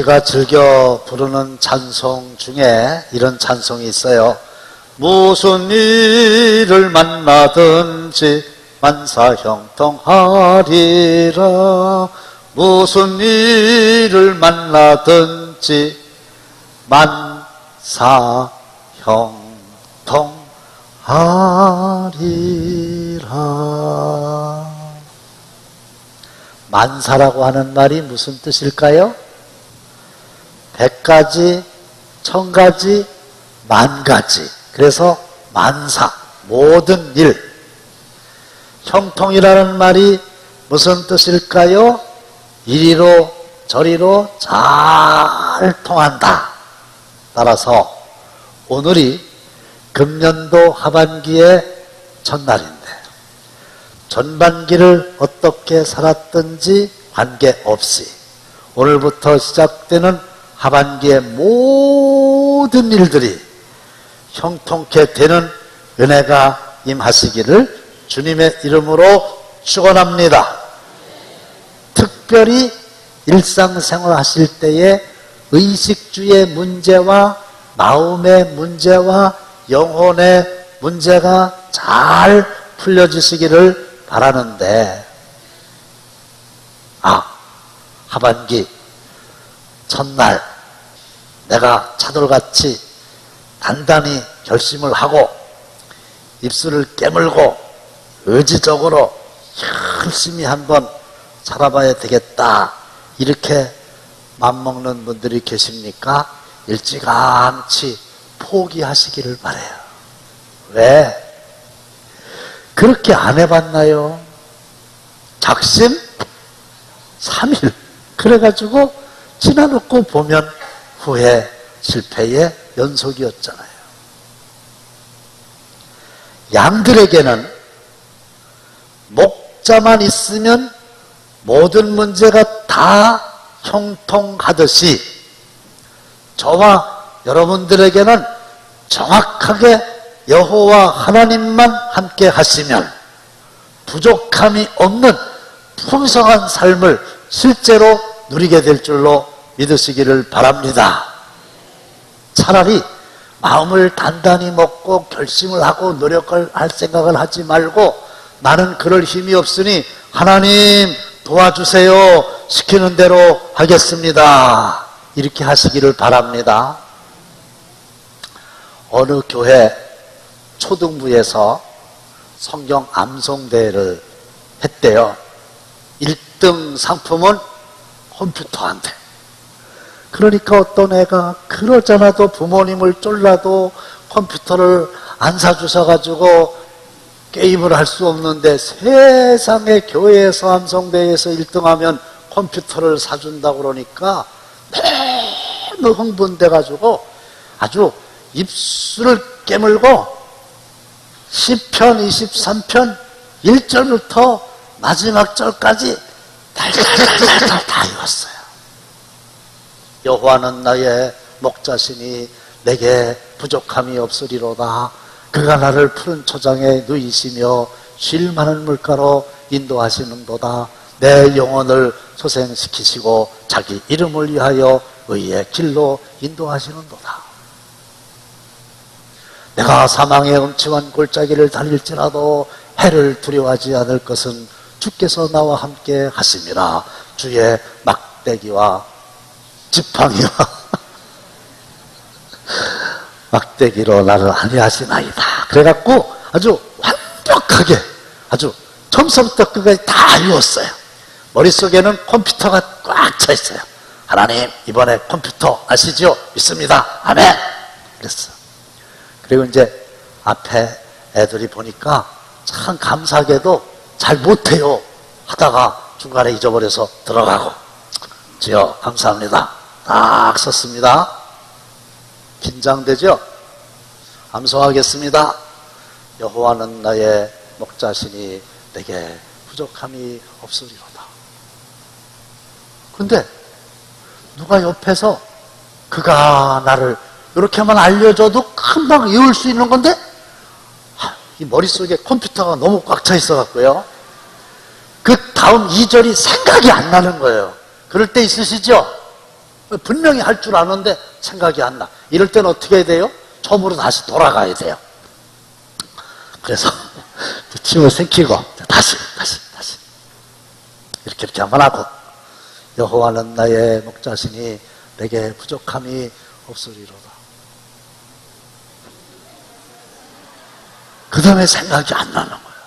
제가 즐겨 부르는 찬송 중에 이런 찬송이 있어요. 무슨 일을 만나든지 만사형통하리라. 무슨 일을 만나든지 만사형통하리라. 만사라고 하는 말이 무슨 뜻일까요? 100가지, 1000가지, 10,000가지. 그래서 만사, 모든 일. 형통이라는 말이 무슨 뜻일까요? 이리로 저리로 잘 통한다. 따라서 오늘이 금년도 하반기의 첫날인데 전반기를 어떻게 살았든지 관계없이 오늘부터 시작되는 하반기의 모든 일들이 형통케 되는 은혜가 임하시기를 주님의 이름으로 축원합니다. 특별히 일상생활 하실 때에 의식주의 문제와 마음의 문제와 영혼의 문제가 잘 풀려지시기를 바라는데, 하반기 첫날 내가 차돌같이 단단히 결심을 하고 입술을 깨물고 의지적으로 열심히 한번 살아봐야 되겠다, 이렇게 맘먹는 분들이 계십니까? 일찌감치 포기하시기를 바라요. 왜? 그렇게 안 해봤나요? 작심 3일 그래가지고 지나놓고 보면 후회 실패의 연속이었잖아요. 양들에게는 목자만 있으면 모든 문제가 다 형통하듯이 저와 여러분들에게는 정확하게 여호와 하나님만 함께 하시면 부족함이 없는 풍성한 삶을 실제로 누리게 될 줄로 믿으시기를 바랍니다. 차라리 마음을 단단히 먹고 결심을 하고 노력을 할 생각을 하지 말고 나는 그럴 힘이 없으니 하나님 도와주세요, 시키는 대로 하겠습니다, 이렇게 하시기를 바랍니다. 어느 교회 초등부에서 성경 암송대회를 했대요. 1등 상품은 컴퓨터 한 대. 그러니까 어떤 애가 그러잖아도 부모님을 쫄라도 컴퓨터를 안 사주셔가지고 게임을 할 수 없는데 세상에 교회에서 암송대회에서 1등하면 컴퓨터를 사준다고 그러니까 너무 흥분돼가지고 아주 입술을 깨물고 시편 23편 1절부터 마지막 절까지 달달달달 다 읽었어요. 여호와는 나의 목자시니 내게 부족함이 없으리로다. 그가 나를 푸른 초장에 누이시며 쉴 많은 물가로 인도하시는도다. 내 영혼을 소생시키시고 자기 이름을 위하여 의의 길로 인도하시는도다. 내가 사망의 음침한 골짜기를 달릴지라도 해를 두려워하지 않을 것은 주께서 나와 함께 하심이라. 주의 막대기와 지팡이와 막대기로 나를 안위하시나이다. 그래갖고 아주 완벽하게 아주 처음부터 끝까지 다 이루었어요. 머릿속에는 컴퓨터가 꽉 차 있어요. 하나님 이번에 컴퓨터 아시죠? 믿습니다. 아멘. 그랬어. 그리고 이제 앞에 애들이 보니까 참 감사하게도 잘 못해요 하다가 중간에 잊어버려서 들어가고, 주여 감사합니다 딱 썼습니다. 긴장되죠? 암송하겠습니다. 여호와는 나의 목자시니 내게 부족함이 없으리로다. 근데 누가 옆에서 그가 나를 이렇게만 알려줘도 금방 외울 수 있는 건데 이 머릿속에 컴퓨터가 너무 꽉 차 있어갖고요, 그 다음 2절이 생각이 안 나는 거예요. 그럴 때 있으시죠? 분명히 할 줄 아는데 생각이 안 나. 이럴 때는 어떻게 해야 돼요? 처음으로 다시 돌아가야 돼요. 그래서 침을 삼키고 다시 이렇게 한번 하고, 여호와는 나의 목자시니 내게 부족함이 없으리로다. 그 다음에 생각이 안 나는 거예요.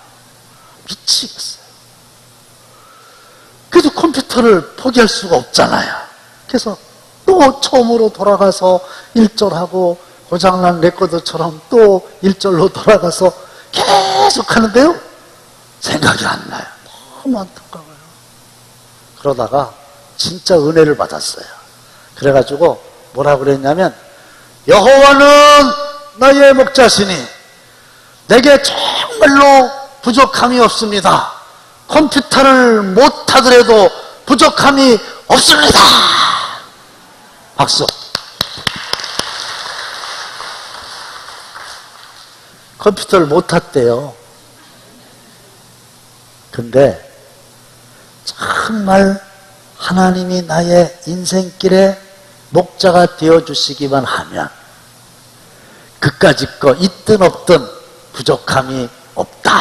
미치겠어요. 그래도 컴퓨터를 포기할 수가 없잖아요. 그래서 또 처음으로 돌아가서 1절하고 고장난 레코드처럼 또 1절로 돌아가서 계속 하는데요, 생각이 생각이 안 나요. 너무 안타까워요. 그러다가 진짜 은혜를 받았어요. 그래가지고 뭐라 그랬냐면, 여호와는 나의 목자시니 내게 정말로 부족함이 없습니다. 컴퓨터를 못하더라도 부족함이 없습니다. 박수. 컴퓨터를 못했대요. 근데 정말 하나님이 나의 인생길에 목자가 되어주시기만 하면 그까짓 거 있든 없든 부족함이 없다.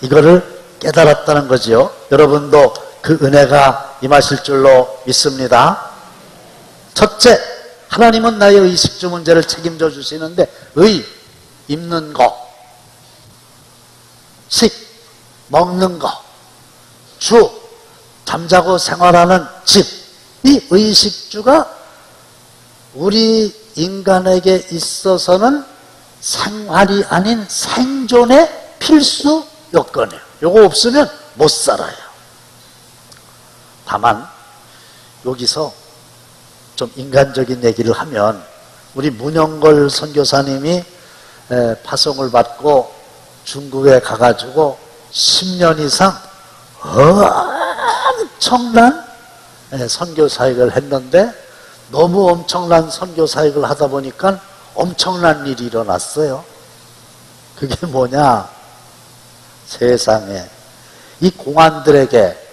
이거를 깨달았다는 거지요. 여러분도 그 은혜가 임하실 줄로 믿습니다. 첫째, 하나님은 나의 의식주 문제를 책임져 주시는데, 입는 거, 식, 먹는 거, 잠자고 생활하는 집, 이 의식주가 우리 인간에게 있어서는 생활이 아닌 생존의 필수 요건이에요. 요거 없으면 못 살아요. 다만 여기서 좀 인간적인 얘기를 하면, 우리 문영걸 선교사님이 파송을 받고 중국에 가가지고 10년 이상 엄청난 선교사역을 했는데, 너무 엄청난 선교사역을 하다 보니까 엄청난 일이 일어났어요. 그게 뭐냐? 세상에 이 공안들에게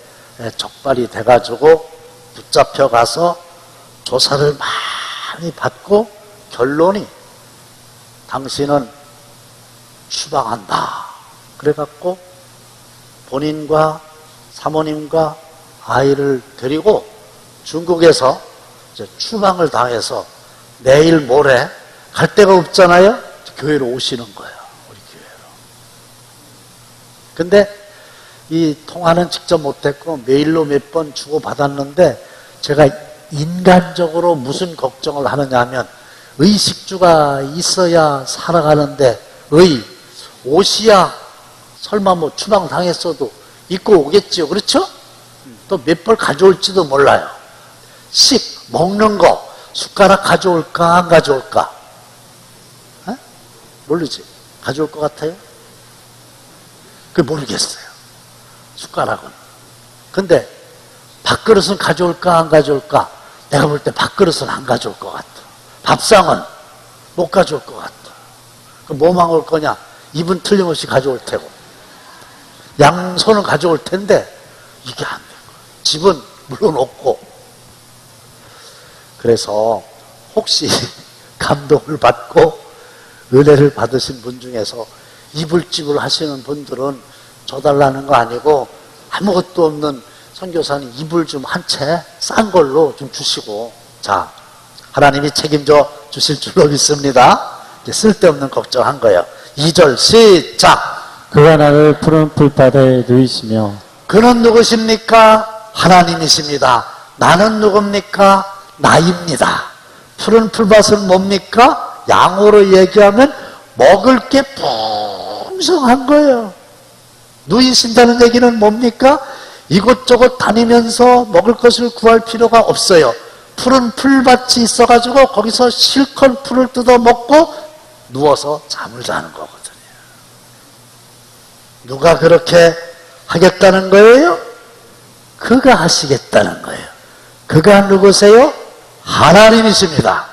적발이 돼가지고 붙잡혀 가서 조사를 많이 받고 결론이, 당신은 추방한다. 그래갖고 본인과 사모님과 아이를 데리고 중국에서 이제 추방을 당해서 내일 모레 갈 데가 없잖아요. 교회로 오시는 거예요. 우리 교회로. 근데 이 통화는 직접 못했고 메일로 몇 번 주고받았는데, 제가 인간적으로 무슨 걱정을 하느냐 하면, 의식주가 있어야 살아가는데 옷이야 설마 뭐 추방 당했어도 입고 오겠지요. 그렇죠? 또 몇 벌 가져올지도 몰라요. 먹는 거, 숟가락 가져올까 안 가져올까? 모르지? 가져올 것 같아요? 모르겠어요. 숟가락은. 근데 밥그릇은 가져올까 안 가져올까? 내가 볼 때 밥그릇은 안 가져올 것 같아. 밥상은 못 가져올 것 같아. 그럼 뭐 먹을 거냐? 입은 틀림없이 가져올 테고, 양손은 가져올 텐데 이게 안 돼. 집은 물론 없고. 그래서 혹시 감동을 받고 은혜를 받으신 분 중에서 이불집을 하시는 분들은 줘달라는 거 아니고, 아무것도 없는 선교사님 이불 좀 한 채 싼 걸로 좀 주시고, 자, 하나님이 책임져 주실 줄로 믿습니다. 이제 쓸데없는 걱정한 거예요. 2절 시작. 그가 나를 푸른 풀밭에 누이시며. 그는 누구십니까? 하나님이십니다. 나는 누굽니까? 나입니다. 푸른 풀밭은 뭡니까? 양어로 얘기하면 먹을 게 풍성한 거예요. 누이신다는 얘기는 뭡니까? 이곳저곳 다니면서 먹을 것을 구할 필요가 없어요. 푸른 풀밭이 있어가지고 거기서 실컷 풀을 뜯어 먹고 누워서 잠을 자는 거거든요. 누가 그렇게 하겠다는 거예요? 그가 하시겠다는 거예요. 그가 누구세요? 하나님이십니다.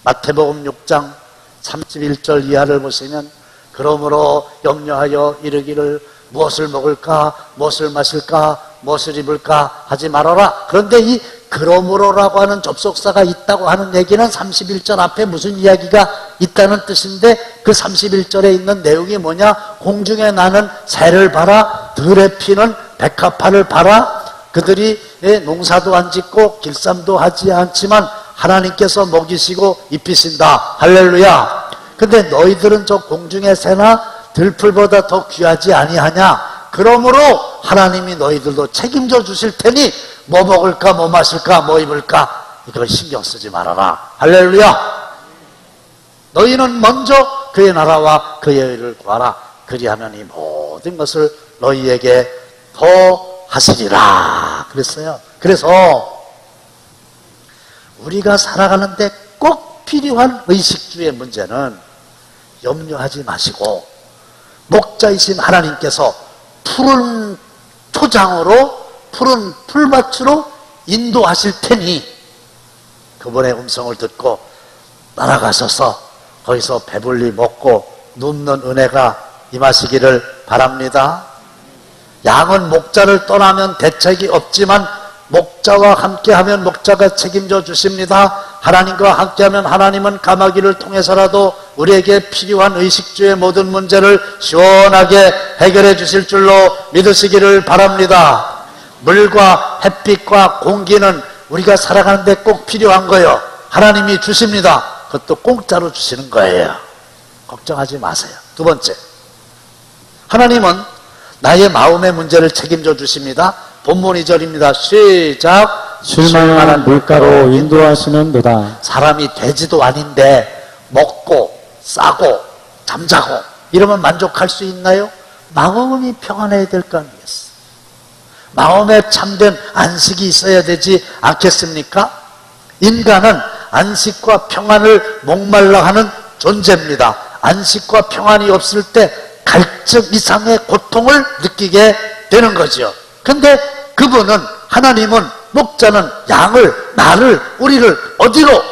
마태복음 6장 31절 이하를 보시면, 그러므로 염려하여 이르기를 무엇을 먹을까, 무엇을 마실까, 무엇을 입을까 하지 말아라. 그런데 이 그러므로라고 하는 접속사가 있다고 하는 얘기는 31절 앞에 무슨 이야기가 있다는 뜻인데, 그 31절에 있는 내용이 뭐냐? 공중에 나는 새를 봐라, 들에 피는 백합화를 봐라. 그들이 농사도 안 짓고 길쌈도 하지 않지만 하나님께서 먹이시고 입히신다. 할렐루야. 근데 너희들은 저 공중의 새나 들풀보다 더 귀하지 아니하냐? 그러므로 하나님이 너희들도 책임져 주실 테니 뭐 먹을까, 뭐 마실까, 뭐 입을까, 이걸 신경 쓰지 말아라. 할렐루야. 너희는 먼저 그의 나라와 그의 의를 구하라. 그리하면 이 모든 것을 너희에게 더하시리라 그랬어요. 그래서 우리가 살아가는데 꼭 필요한 의식주의 문제는 염려하지 마시고 목자이신 하나님께서 푸른 초장으로 푸른 풀밭으로 인도하실 테니 그분의 음성을 듣고 따라가셔서 거기서 배불리 먹고 눕는 은혜가 임하시기를 바랍니다. 양은 목자를 떠나면 대책이 없지만 목자와 함께하면 목자가 책임져 주십니다. 하나님과 함께하면 하나님은 까마귀를 통해서라도 우리에게 필요한 의식주의 모든 문제를 시원하게 해결해 주실 줄로 믿으시기를 바랍니다. 물과 햇빛과 공기는 우리가 살아가는데 꼭 필요한 거예요. 하나님이 주십니다. 그것도 공짜로 주시는 거예요. 걱정하지 마세요. 두 번째, 하나님은 나의 마음의 문제를 책임져 주십니다. 본문 2절입니다. 시작. 쉴만한 물가로 인도하시는도다. 사람이 돼지도 아닌데 먹고 싸고 잠자고 이러면 만족할 수 있나요? 마음이 평안해야 될 거 아니겠어요? 마음에 참된 안식이 있어야 되지 않겠습니까? 인간은 안식과 평안을 목말라 하는 존재입니다. 안식과 평안이 없을 때 갈증 이상의 고통을 느끼게 되는 거죠. 근데 그분은, 하나님은, 목자는 양을, 나를, 우리를 어디로?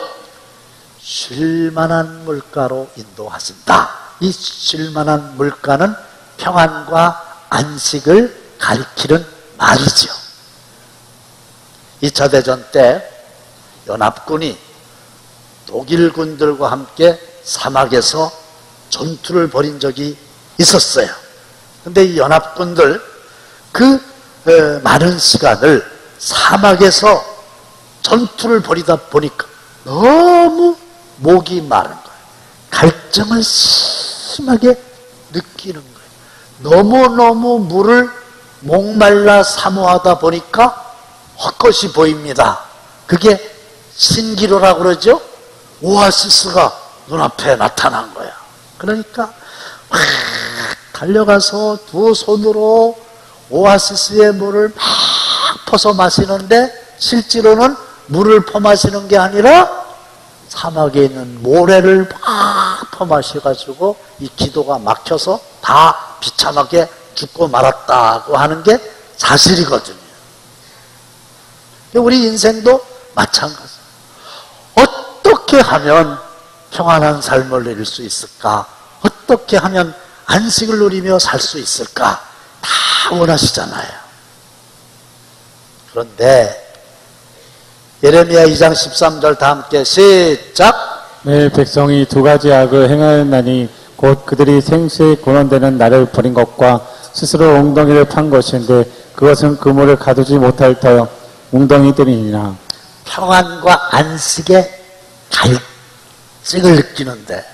쉴만한 물가로 인도하신다. 이 쉴만한 물가는 평안과 안식을 가리키는 말이죠. 2차 대전 때 연합군이 독일군들과 함께 사막에서 전투를 벌인 적이 있었어요. 근데 이 연합군들 많은 시간을 사막에서 전투를 벌이다 보니까 너무 목이 마른 거예요. 갈증을 심하게 느끼는 거예요. 너무너무 물을 목말라 사모하다 보니까 헛것이 보입니다. 그게 신기로라고 그러죠? 오아시스가 눈앞에 나타난 거야. 그러니까 막 달려가서 두 손으로 오아시스의 물을 막 퍼서 마시는데 실제로는 물을 퍼마시는 게 아니라 사막에 있는 모래를 막 퍼마셔가지고 이 기도가 막혀서 다 비참하게 죽고 말았다고 하는 게 사실이거든요. 우리 인생도 마찬가지예요. 어떻게 하면 평안한 삶을 누릴 수 있을까? 어떻게 하면 안식을 누리며 살 수 있을까? 다 원하시잖아요. 그런데 예레미야 2장 13절 다 함께 시작. 내 백성이 두 가지 악을 행하였나니 곧 그들이 생수에 근원되는 나를 버린 것과 스스로 웅덩이를 판 것인데 그것은 그물을 가두지 못할 터 웅덩이들이니라. 평안과 안식의 갈증을 느끼는데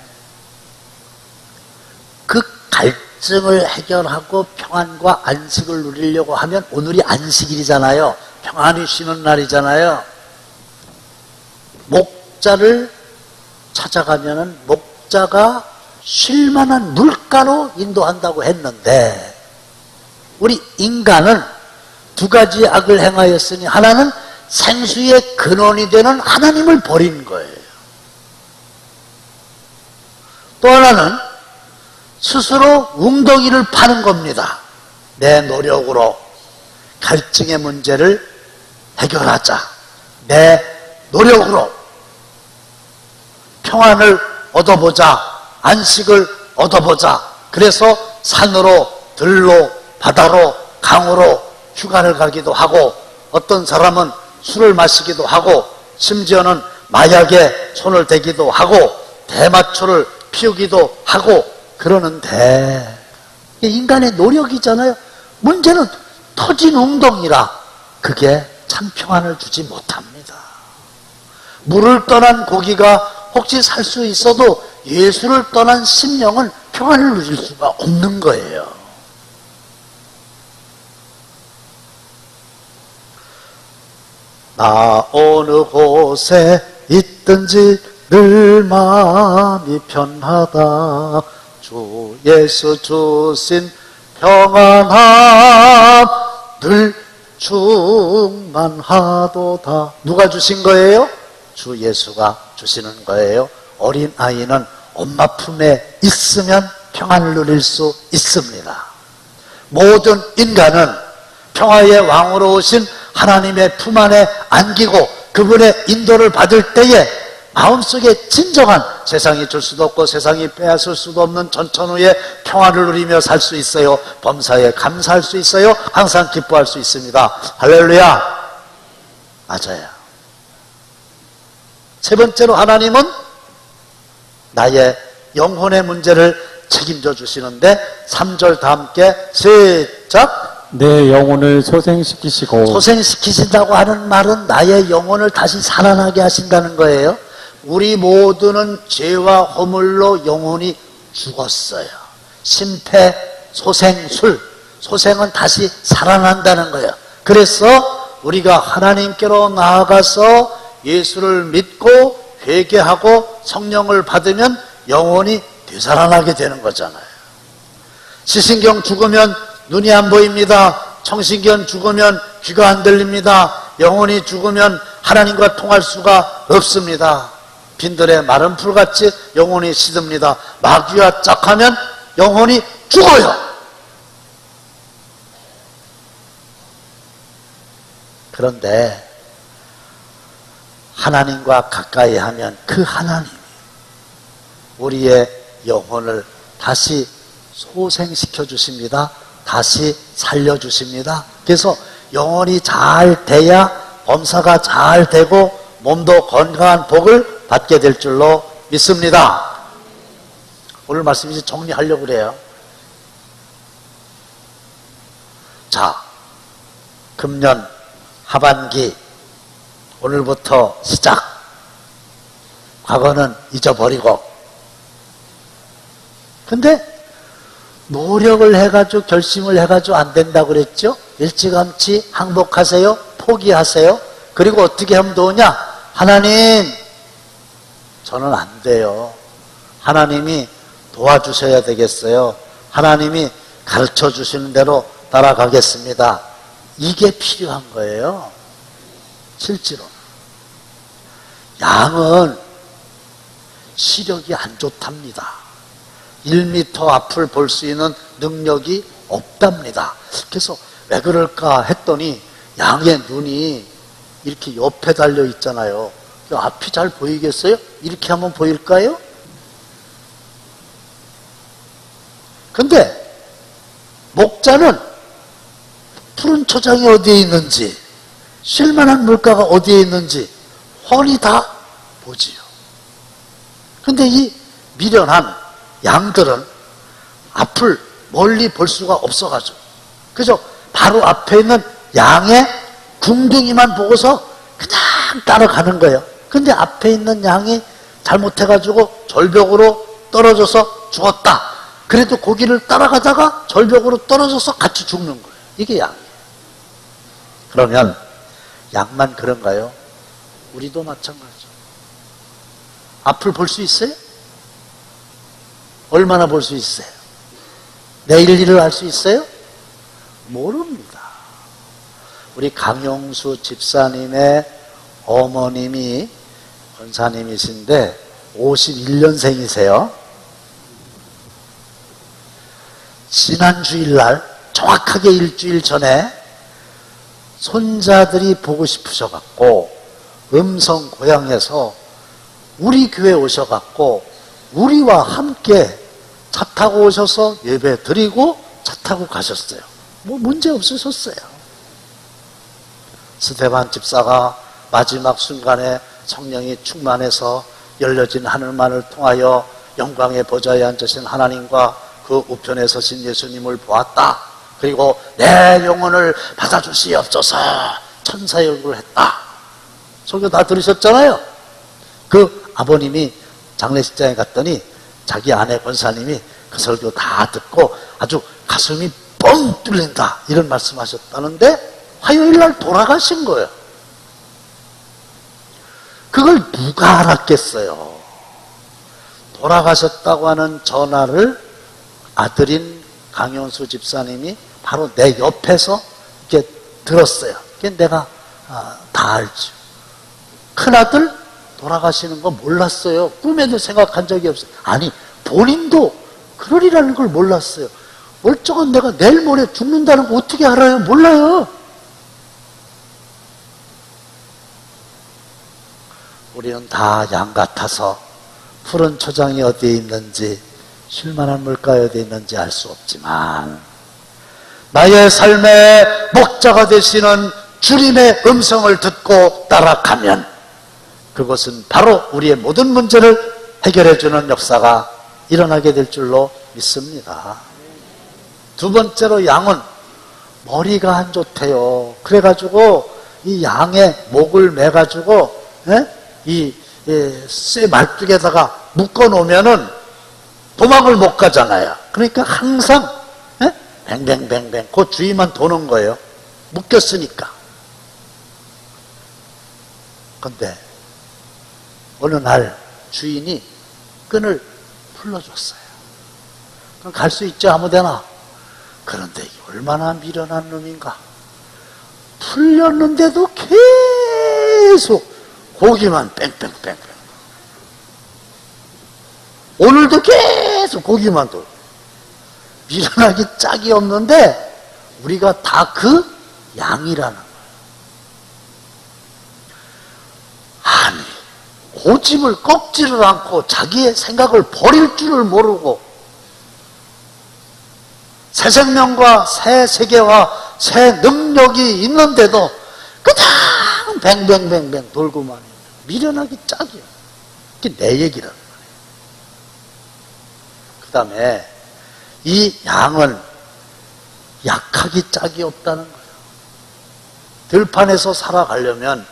그 갈증을 해결하고 평안과 안식을 누리려고 하면 오늘이 안식일이잖아요. 평안히 쉬는 날이잖아요. 목자를 찾아가면은 목자가 쉴만한 물가로 인도한다고 했는데 우리 인간은 두 가지 악을 행하였으니 하나는 생수의 근원이 되는 하나님을 버린 거예요. 또 하나는 스스로 웅덩이를 파는 겁니다. 내 노력으로 갈증의 문제를 해결하자. 내 노력으로 평안을 얻어보자. 안식을 얻어보자. 그래서 산으로, 들로, 바다로, 강으로 휴가를 가기도 하고 어떤 사람은 술을 마시기도 하고 심지어는 마약에 손을 대기도 하고 대마초를 피우기도 하고 그러는데 인간의 노력이잖아요. 문제는 터진 웅덩이라 그게 참 평안을 주지 못합니다. 물을 떠난 고기가 혹시 살 수 있어도 예수를 떠난 심령은 평안을 누릴 수가 없는 거예요. 나 어느 곳에 있든지 늘 마음이 편하다. 주 예수 주신 평안함 늘 충만하도다. 누가 주신 거예요? 주 예수가 주시는 거예요. 어린아이는 엄마 품에 있으면 평안을 누릴 수 있습니다. 모든 인간은 평화의 왕으로 오신 하나님의 품 안에 안기고 그분의 인도를 받을 때에 마음속에 진정한, 세상이 줄 수도 없고 세상이 빼앗을 수도 없는 전천후의 평화를 누리며 살 수 있어요. 범사에 감사할 수 있어요. 항상 기뻐할 수 있습니다. 할렐루야. 맞아요. 세 번째로 하나님은 나의 영혼의 문제를 책임져 주시는데 3절 다 함께 시작. 내 영혼을 소생시키시고. 소생시키신다고 하는 말은 나의 영혼을 다시 살아나게 하신다는 거예요. 우리 모두는 죄와 허물로 영혼이 죽었어요. 심폐소생술, 소생은 다시 살아난다는 거예요. 그래서 우리가 하나님께로 나아가서 예수를 믿고 회개하고 성령을 받으면 영혼이 되살아나게 되는 거잖아요. 시신경 죽으면 눈이 안 보입니다. 청신경 죽으면 귀가 안 들립니다. 영혼이 죽으면 하나님과 통할 수가 없습니다. 빈들의 마른 풀같이 영혼이 시듭니다. 마귀와 짝하면 영혼이 죽어요. 그런데 하나님과 가까이 하면 그 하나님이 우리의 영혼을 다시 소생시켜 주십니다. 다시 살려주십니다. 그래서 영혼이 잘 돼야 범사가 잘 되고 몸도 건강한 복을 받게 될 줄로 믿습니다. 오늘 말씀 이제 정리하려고 그래요. 자, 금년 하반기 오늘부터 시작. 과거는 잊어버리고. 근데 노력을 해가지고 결심을 해가지고 안 된다고 그랬죠? 일찌감치 항복하세요. 포기하세요. 그리고 어떻게 하면 되냐? 하나님, 저는 안 돼요. 하나님이 도와주셔야 되겠어요. 하나님이 가르쳐 주시는 대로 따라가겠습니다. 이게 필요한 거예요. 실제로. 양은 시력이 안 좋답니다. 1m 앞을 볼 수 있는 능력이 없답니다. 그래서 왜 그럴까 했더니 양의 눈이 이렇게 옆에 달려 있잖아요. 앞이 잘 보이겠어요? 이렇게 하면 보일까요? 근데 목자는 푸른 초장이 어디에 있는지, 쉴만한 물가가 어디에 있는지 훤히 다 보지요. 근데 이 미련한 양들은 앞을 멀리 볼 수가 없어가지고, 그죠? 바로 앞에 있는 양의 궁둥이만 보고서 그냥 따라가는 거예요. 근데 앞에 있는 양이 잘못해가지고 절벽으로 떨어져서 죽었다. 그래도 고기를 따라가다가 절벽으로 떨어져서 같이 죽는 거예요. 이게 양이에요. 그러면 양만 그런가요? 우리도 마찬가지죠. 앞을 볼 수 있어요? 얼마나 볼 수 있어요? 내일 일을 알 수 있어요? 모릅니다. 우리 강용수 집사님의 어머님이 권사님이신데 51년생이세요. 지난 주일날 정확하게 일주일 전에 손자들이 보고 싶으셔갖고 음성 고향에서 우리 교회 오셔갖고 우리와 함께 차 타고 오셔서 예배 드리고 차 타고 가셨어요. 뭐 문제 없으셨어요. 스테반 집사가 마지막 순간에 성령이 충만해서 열려진 하늘만을 통하여 영광의 보좌에 앉으신 하나님과 그 우편에 서신 예수님을 보았다. 그리고 내 영혼을 받아주시옵소서 천사의 얼굴을 했다. 설교 다 들으셨잖아요. 그 아버님이 장례식장에 갔더니 자기 아내 권사님이 그 설교 다 듣고 아주 가슴이 뻥 뚫린다 이런 말씀하셨다는데 화요일날 돌아가신 거예요. 그걸 누가 알았겠어요. 돌아가셨다고 하는 전화를 아들인 강현수 집사님이 바로 내 옆에서 이렇게 들었어요. 그게 내가 다 알죠. 큰아들 돌아가시는 거 몰랐어요. 꿈에도 생각한 적이 없어요. 아니, 본인도 그러리라는 걸 몰랐어요. 멀쩡한 내가 내일 모레 죽는다는 거 어떻게 알아요? 몰라요. 우리는 다 양 같아서 푸른 초장이 어디에 있는지, 쉴만한 물가에 어디에 있는지 알 수 없지만, 나의 삶의 목자가 되시는 주님의 음성을 듣고 따라가면 그것은 바로 우리의 모든 문제를 해결해주는 역사가 일어나게 될 줄로 믿습니다. 두 번째로, 양은 머리가 안 좋대요. 그래가지고 이 양의 목을 매가지고 이 쇠 말뚝에다가 묶어놓으면은 도망을 못 가잖아요. 그러니까 항상 뱅뱅뱅뱅 그 주위만 도는 거예요. 묶였으니까. 근데 어느 날 주인이 끈을 풀어줬어요. 그럼 갈 수 있죠, 아무데나. 그런데 얼마나 미련한 놈인가. 풀렸는데도 계속 고기만 뺑뺑뺑뺑. 오늘도 계속 고기만 돌. 미련하기 짝이 없는데 우리가 다 그 양이라는 거예요. 아니, 고집을 꺾지를 않고 자기의 생각을 버릴 줄을 모르고 새 생명과 새 세계와 새 능력이 있는데도 그냥 뱅뱅뱅뱅 돌고만 해요. 미련하기 짝이에요. 그게 내 얘기라는 거예요. 그 다음에 이 양은 약하기 짝이 없다는 거예요. 들판에서 살아가려면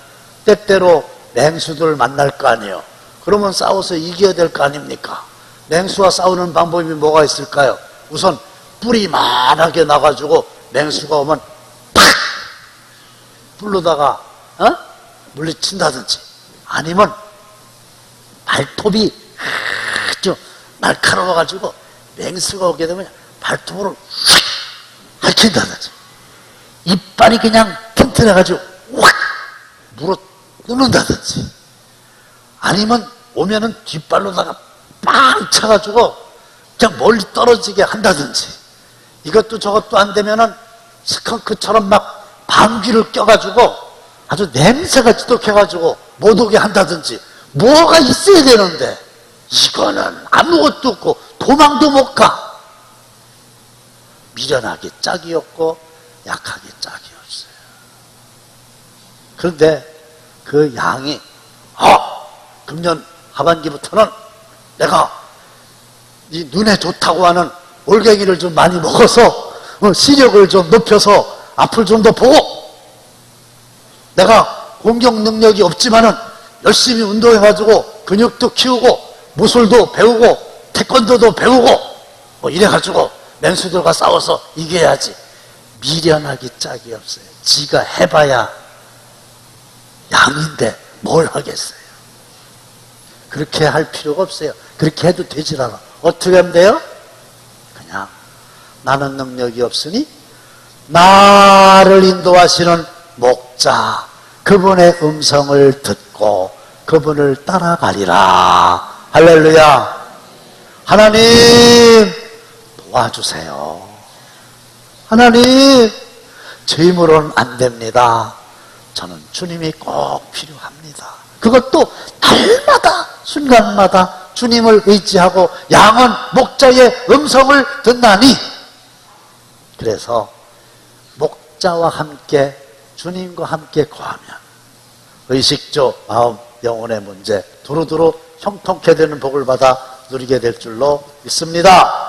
때때로 맹수들 만날 거 아니에요. 그러면 싸워서 이겨야 될 거 아닙니까? 맹수와 싸우는 방법이 뭐가 있을까요? 우선 뿔이 만하게 나가지고 맹수가 오면 팍! 뿔로다가 물리친다든지, 아니면 발톱이 아주 날카로워가지고 맹수가 오게 되면 발톱으로 휙 핥힌다든지, 이빨이 그냥 튼튼해가지고 확 물어 뜯는다든지, 아니면 오면은 뒷발로다가 빵 쳐가지고 그냥 멀리 떨어지게 한다든지, 이것도 저것도 안 되면은 스컹크처럼 막 방귀를 껴가지고 아주 냄새가 지독해가지고 못 오게 한다든지, 뭐가 있어야 되는데 이거는 아무것도 없고 도망도 못 가. 미련하기 짝이 없고 약하기 짝이 없어요. 그런데 그 양이 금년 하반기부터는 내가 이 눈에 좋다고 하는 올갱이를 좀 많이 먹어서 시력을 좀 높여서 앞을 좀 더 보고, 내가 공격 능력이 없지만은 열심히 운동해가지고 근육도 키우고 무술도 배우고 태권도도 배우고 이래가지고 맹수들과 싸워서 이겨야지. 미련하기 짝이 없어요. 지가 해봐야 양인데 뭘 하겠어요. 그렇게 할 필요가 없어요. 그렇게 해도 되질 않아. 어떻게 하면 돼요? 그냥 나는 능력이 없으니 나를 인도하시는 목자, 그분의 음성을 듣고 그분을 따라가리라. 할렐루야. 하나님 도와주세요. 하나님, 제 힘으로는 안 됩니다. 저는 주님이 꼭 필요합니다. 그것도 날마다 순간마다 주님을 의지하고 양은 목자의 음성을 듣나니, 그래서 목자와 함께 주님과 함께 거하면 의식조, 마음, 영혼의 문제 두루두루 형통케 되는 복을 받아 누리게 될 줄로 믿습니다.